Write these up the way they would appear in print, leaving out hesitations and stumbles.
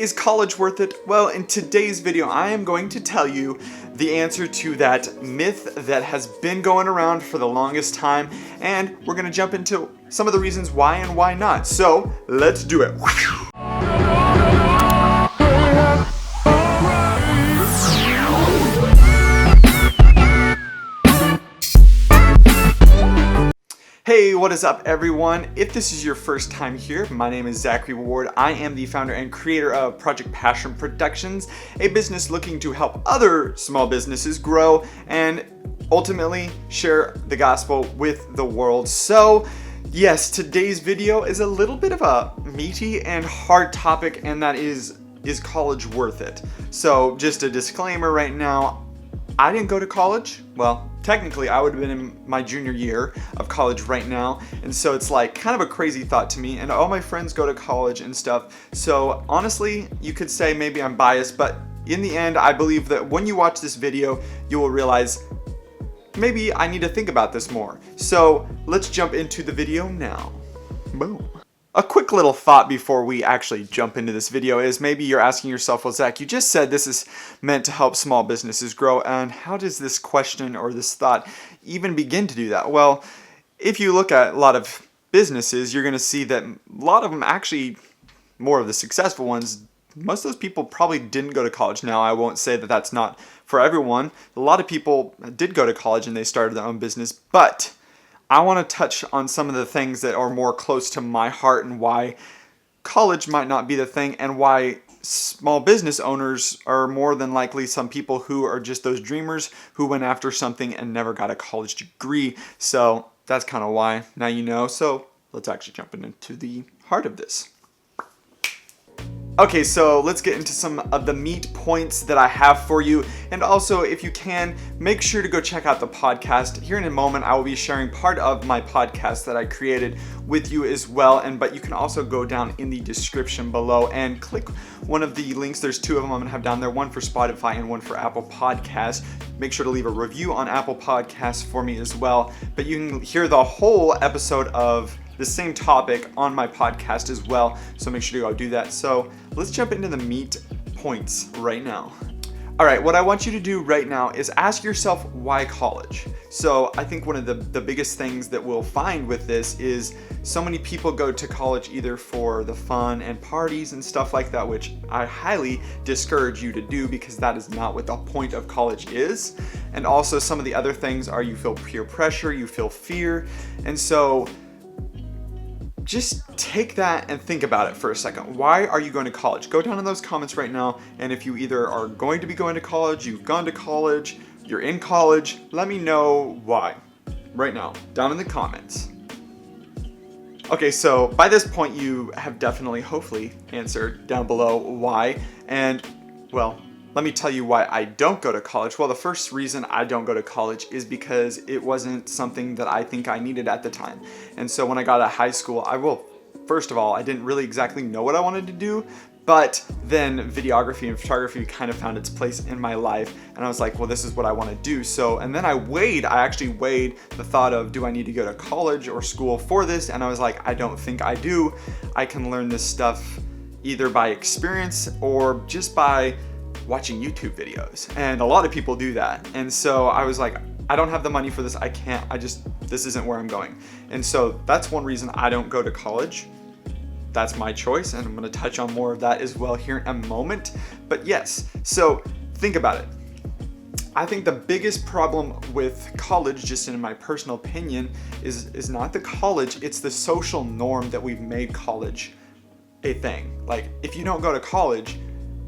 Is college worth it? Well, in today's video, I am going to tell you the answer to that myth that has been going around for the longest time, and we're gonna jump into some of the reasons why and why not. So, let's do it. Hey, what is up everyone? If this is your first time here, my name is Zachary Ward. I am the founder and creator of Project Passion Productions, a business looking to help other small businesses grow and ultimately share the gospel with the world. So yes, today's video is a little bit of a meaty and hard topic, and that is college worth it? So just a disclaimer right now, I didn't go to college. Well, technically I would have been in my junior year of college right now, and so it's like kind of a crazy thought to me, and all my friends go to college and stuff. So honestly, you could say maybe I'm biased, but in the end, I believe that when you watch this video, you will realize maybe I need to think about this more. So let's jump into the video now. Boom. A quick little thought before we actually jump into this video is maybe you're asking yourself, well, Zach, you just said this is meant to help small businesses grow, and how does this question or this thought even begin to do that? Well, if you look at a lot of businesses, you're going to see that a lot of them actually, more of the successful ones, most of those people probably didn't go to college. Now, I won't say that that's not for everyone. A lot of people did go to college and they started their own business, but I want to touch on some of the things that are more close to my heart and why college might not be the thing, and why small business owners are more than likely some people who are just those dreamers who went after something and never got a college degree. So that's kind of why. Now you know. So let's actually jump into the heart of this. Okay, so let's get into some of the meat points that I have for you. And also, if you can, make sure to go check out the podcast. Here in a moment, I will be sharing part of my podcast that I created with you as well. But you can also go down in the description below and click one of the links. There's two of them I'm gonna have down there, one for Spotify and one for Apple Podcasts. Make sure to leave a review on Apple Podcasts for me as well. But you can hear the whole episode of the same topic on my podcast as well, so make sure to go do that. So let's jump into the meat points right now. All right, what I want you to do right now is ask yourself, why college? So I think one of the biggest things that we'll find with this is so many people go to college either for the fun and parties and stuff like that, which I highly discourage you to do, because that is not what the point of college is. And also some of the other things are you feel peer pressure, you feel fear, and so just take that and think about it for a second. Why are you going to college? Go down in those comments right now, and if you either are going to be going to college, you've gone to college, you're in college, let me know why right now down in the comments. Okay, so by this point you have definitely, hopefully, answered down below why, and well, let me tell you why I don't go to college. Well, the first reason I don't go to college is because it wasn't something that I think I needed at the time. And so when I got out of high school, first of all, I didn't really exactly know what I wanted to do, but then videography and photography kind of found its place in my life, and I was like, well, this is what I want to do. So, and then I actually weighed the thought of, do I need to go to college or school for this? And I was like, I don't think I do. I can learn this stuff either by experience or just by watching YouTube videos, and a lot of people do that. And so I was like, I don't have the money for this, this isn't where I'm going. And so that's one reason I don't go to college. That's my choice, and I'm going to touch on more of that as well here in a moment. But yes, so think about it. I think the biggest problem with college, just in my personal opinion, is not the college, it's the social norm that we've made college a thing. Like, if you don't go to college,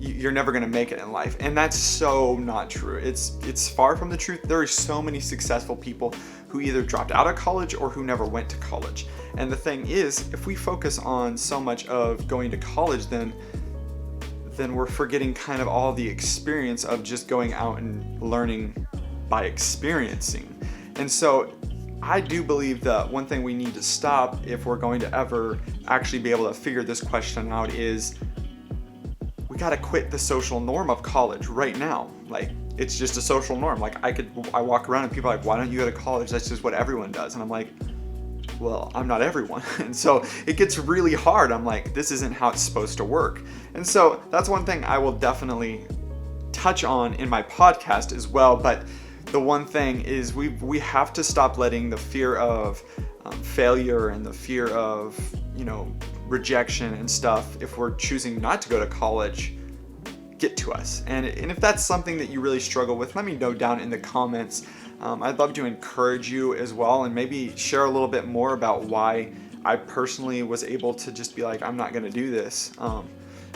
you're never going to make it in life. And that's so not true. It's far from the truth. There are so many successful people who either dropped out of college or who never went to college. And the thing is, if we focus on so much of going to college, then we're forgetting kind of all the experience of just going out and learning by experiencing. And so I do believe that one thing we need to stop if we're going to ever actually be able to figure this question out is we gotta quit the social norm of college right now. Like, it's just a social norm. Like, I walk around and people are like, why don't you go to college? That's just what everyone does. And I'm like, Well, I'm not everyone. And so it gets really hard. I'm like, this isn't how it's supposed to work. And so that's one thing I will definitely touch on in my podcast as well. But the one thing is we have to stop letting the fear of failure and the fear of, rejection and stuff, if we're choosing not to go to college, get to us. And if that's something that you really struggle with, let me know down in the comments. I'd love to encourage you as well, and maybe share a little bit more about why I personally was able to just be like, I'm not going to do this.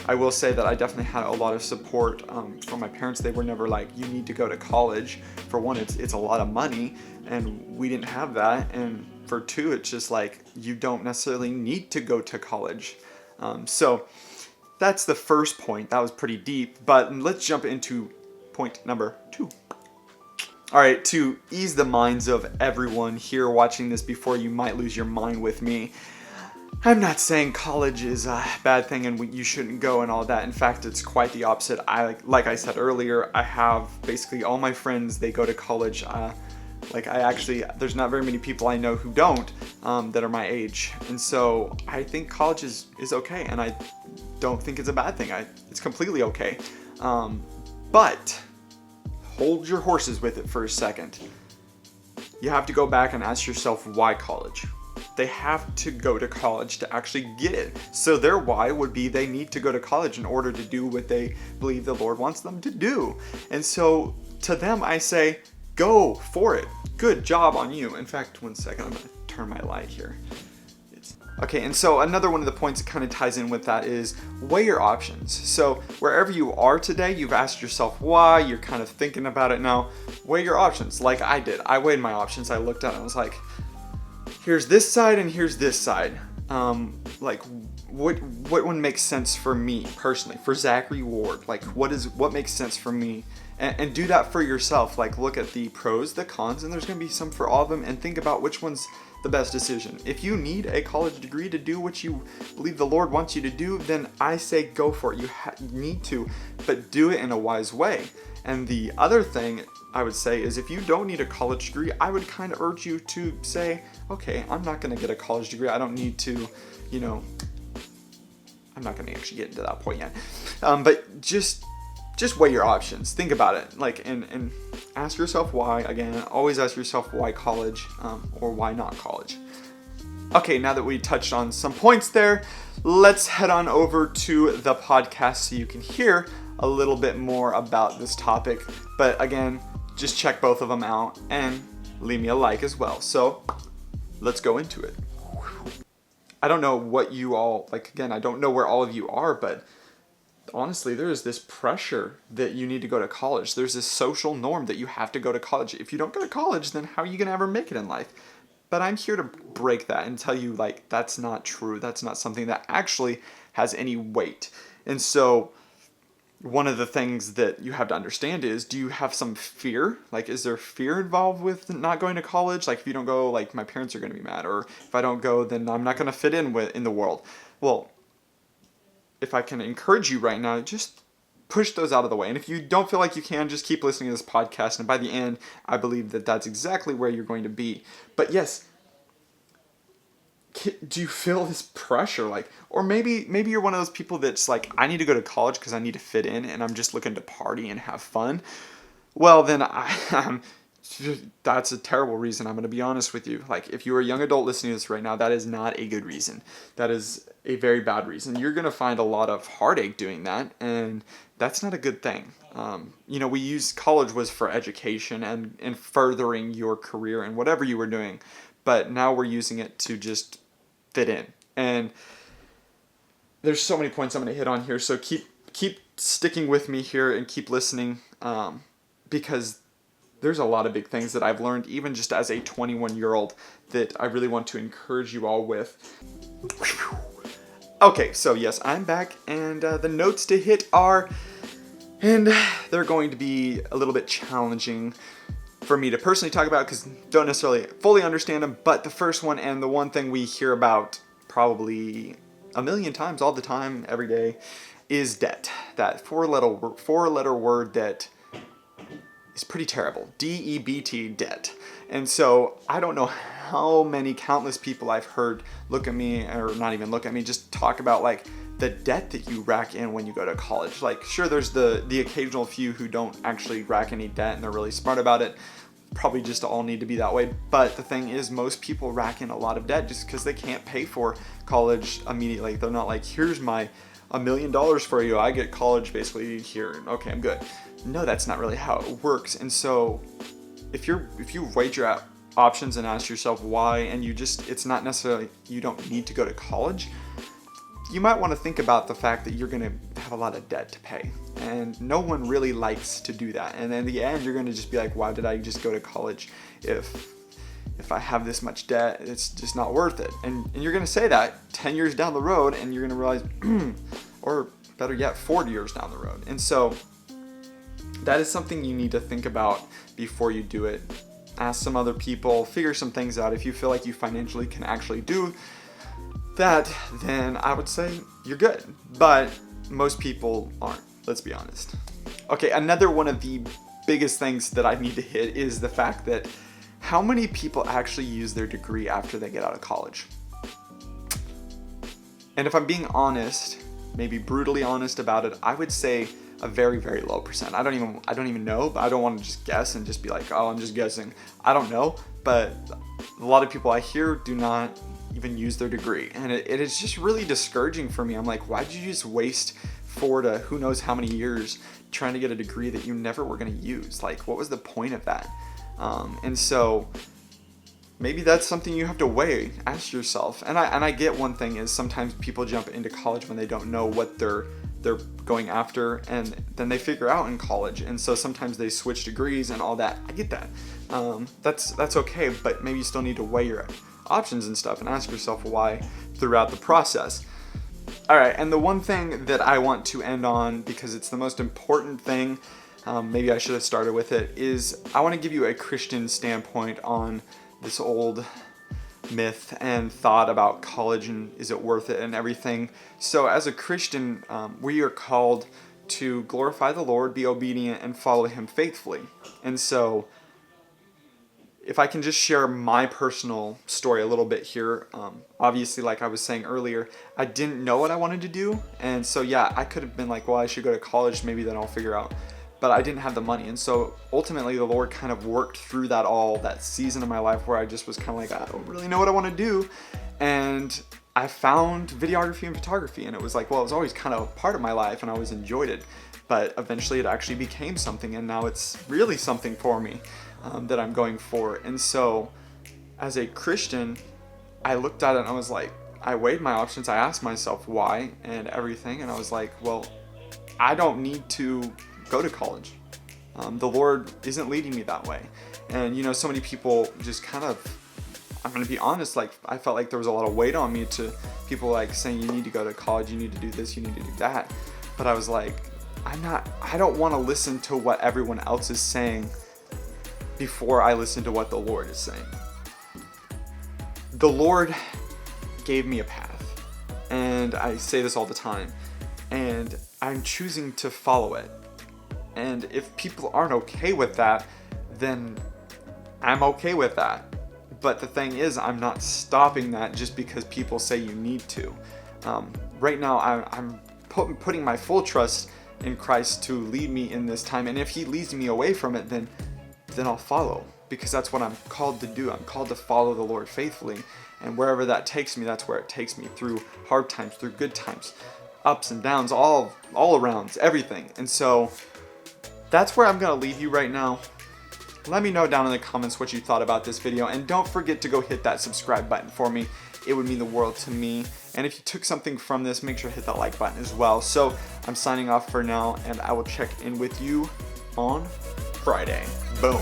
I will say that I definitely had a lot of support from my parents. They were never like, you need to go to college. For one, it's a lot of money, and we didn't have that. And for two, it's just like, you don't necessarily need to go to college. So that's the first point. That was pretty deep, but let's jump into point number 2. All right, to ease the minds of everyone here watching this before you might lose your mind with me, I'm not saying college is a bad thing and you shouldn't go and all that. In fact, it's quite the opposite. Like I said earlier, I have basically all my friends, they go to college. There's not very many people I know who don't, that are my age. And so I think college is okay, and I don't think it's a bad thing. It's completely okay. But hold your horses with it for a second. You have to go back and ask yourself, why college? They have to go to college to actually get it. So their why would be they need to go to college in order to do what they believe the Lord wants them to do. And so to them, I say, go for it. Good job on you. In fact, one second, I'm going to turn my light here. Okay, and so another one of the points that kind of ties in with that is weigh your options. So wherever you are today, you've asked yourself why, you're kind of thinking about it now. Weigh your options like I did. I weighed my options. I looked at it and I was like, here's this side and here's this side. What one makes sense for me personally, for Zachary Ward? Like what makes sense for me? And do that for yourself. Like look at the pros, the cons, and there's going to be some for all of them, and think about which one's the best decision. If you need a college degree to do what you believe the Lord wants you to do, then I say go for it. You need to, but do it in a wise way. And the other thing I would say is if you don't need a college degree, I would kind of urge you to say, okay, I'm not going to get a college degree. I don't need to, I'm not going to actually get into that point yet. But just weigh your options. Think about it. And ask yourself why. Again, always ask yourself why college, or why not college. Okay, now that we touched on some points there, let's head on over to the podcast so you can hear a little bit more about this topic. But again, just check both of them out and leave me a like as well. So let's go into it. I don't know what you all, again, I don't know where all of you are, but honestly, there is this pressure that you need to go to college. There's this social norm that you have to go to college. If you don't go to college, then how are you going to ever make it in life? But I'm here to break that and tell you, that's not true. That's not something that actually has any weight. And so one of the things that you have to understand is, do you have some fear? Is there fear involved with not going to college? If you don't go, my parents are going to be mad. Or if I don't go, then I'm not going to fit in the world. Well, if I can encourage you right now, just push those out of the way. And if you don't feel like you can, just keep listening to this podcast. And by the end, I believe that that's exactly where you're going to be. But yes, do you feel this pressure? Or maybe you're one of those people that's like, I need to go to college because I need to fit in and I'm just looking to party and have fun. Well, then that's a terrible reason. I'm going to be honest with you. If you're a young adult listening to this right now, that is not a good reason. That is a very bad reason. You're going to find a lot of heartache doing that, and that's not a good thing. We use college was for education and furthering your career and whatever you were doing, but now we're using it to just fit in. And there's so many points I'm going to hit on here, so keep sticking with me here and keep listening, because there's a lot of big things that I've learned, even just as a 21-year-old, that I really want to encourage you all with. Okay, so yes, I'm back, and the notes to hit are, and they're going to be a little bit challenging for me to personally talk about because don't necessarily fully understand them, but the first one, and the one thing we hear about probably a million times all the time, every day, is debt. That four-letter word that is pretty terrible. DEBT, debt. And so I don't know how many countless people I've heard look at me, or not even look at me, just talk about like the debt that you rack in when you go to college. Like, sure, there's the occasional few who don't actually rack any debt and they're really smart about it. Probably just all need to be that way. But the thing is, most people rack in a lot of debt just because they can't pay for college immediately. They're not like, here's my $1 million for you. I get college basically here. Okay, I'm good. No, that's not really how it works. And so if you weighed your options and ask yourself why, and it's not necessarily, you don't need to go to college, you might want to think about the fact that you're going to have a lot of debt to pay. And no one really likes to do that. And in the end, you're going to just be like, why did I just go to college if I have this much debt? It's just not worth it. And you're going to say that 10 years down the road, and you're going to realize, or better yet, 40 years down the road. And so that is something you need to think about before you do it. Ask some other people, figure some things out. If you feel like you financially can actually do that, then I would say you're good. But most people aren't, let's be honest. Okay, another one of the biggest things that I need to hit is the fact that how many people actually use their degree after they get out of college? And if I'm being honest, maybe brutally honest about it, I would say a very, very low percent. I don't even know, but I don't want to just guess and just be like, oh, I'm just guessing. I don't know, but a lot of people I hear do not even use their degree. And it is just really discouraging for me. I'm like, why did you just waste 4 to who knows how many years trying to get a degree that you never were going to use? Like, what was the point of that? And so maybe that's something you have to weigh, ask yourself. And I get one thing is sometimes people jump into college when they don't know what they're going after, and then they figure out in college. And so sometimes they switch degrees and all that. I get that. That's okay, but maybe you still need to weigh your options and stuff and ask yourself why throughout the process. All right, and the one thing that I want to end on, because it's the most important thing, maybe I should have started with it, is I want to give you a Christian standpoint on this old myth and thought about college and is it worth it and everything. So as a Christian, we are called to glorify the Lord, be obedient, and follow Him faithfully. And so if I can just share my personal story a little bit here, obviously, like I was saying earlier, I didn't know what I wanted to do. And so, yeah, I could have been like, well, I should go to college, maybe then I'll figure out. But I didn't have the money. And so ultimately, the Lord kind of worked through that season of my life where I just was kind of like, I don't really know what I want to do. And I found videography and photography. And it was like, well, it was always kind of part of my life and I always enjoyed it. But eventually it actually became something. And now it's really something for me. That I'm going for. And so as a Christian, I looked at it and I was like, I weighed my options. I asked myself why and everything. And I was like, well, I don't need to go to college. The Lord isn't leading me that way. And so many people just kind of, I'm going to be honest, like I felt like there was a lot of weight on me to people like saying you need to go to college, you need to do this, you need to do that. But I was like, I don't want to listen to what everyone else is saying before I listen to what the Lord is saying. The Lord gave me a path, and I say this all the time, and I'm choosing to follow it. And if people aren't okay with that, then I'm okay with that. But the thing is, I'm not stopping that just because people say you need to. Right now, I'm putting my full trust in Christ to lead me in this time, and if He leads me away from it, then I'll follow, because that's what I'm called to do. I'm called to follow the Lord faithfully, and wherever that takes me, that's where it takes me, through hard times, through good times, ups and downs, all around, everything. And so that's where I'm going to leave you right now. Let me know down in the comments what you thought about this video, and don't forget to go hit that subscribe button for me. It would mean the world to me. And if you took something from this, make sure to hit that like button as well. So I'm signing off for now, and I will check in with you on Friday. Boom.